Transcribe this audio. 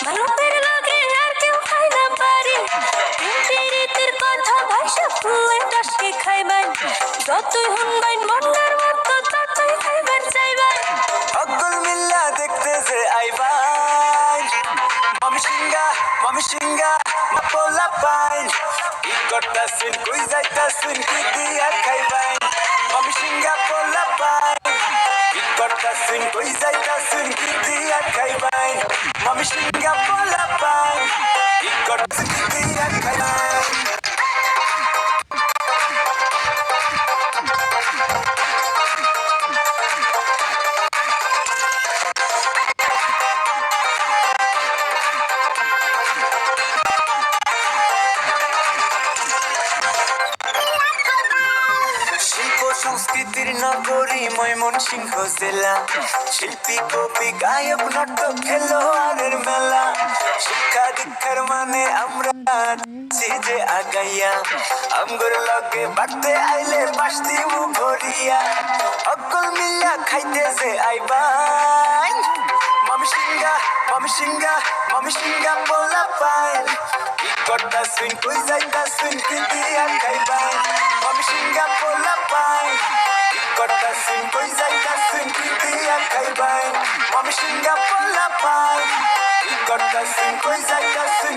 মানবের লগে আর কেউ খাই না পারি পিরিতের কথা ভাষা ফুয়ে টাসকে খাইবাই যতই হুনবাইন মন্ডার মতো ততই খাইবার চাইবাই সকল মিল্লা দেখতে যে আইবাই মামি সিংহা পোলা পাইন কি করতাছেন কই যাইতাছেন কি দিয়া খাইবাই মামি সিংহা পোলা পাইন কি করতাছেন কই যাইতাছেন কি দিয়া খাইবাই মামি সিংহা পোলা পাইন কি করতাছেন কি দিয়া খাইবাই সংস্কৃতির নগরী ময়মনসিংহ জেলা শিল্পী কবি গায়ক নাটক খেলোয়াড়ের মেলা শিক্ষা দীক্ষার মানে আমরা আছি যে আগাইয়া আমগর লগে বাড়তে আইলে বাসতি মু ভরিয়া সকল মিল্লা খাইতে যে আইবাই মামি সিংহা পোলা পাইন কি করতাছেন কই যাইতাছেন কি দিয়া খাইবাই মামি সিংহা পোলা পাইন কি করতাছেন কই যাইতাছেন কি দিয়া খাইবাই মামি সিংহা পোলা পাইন কি করতাছেন কই যাইতাছেন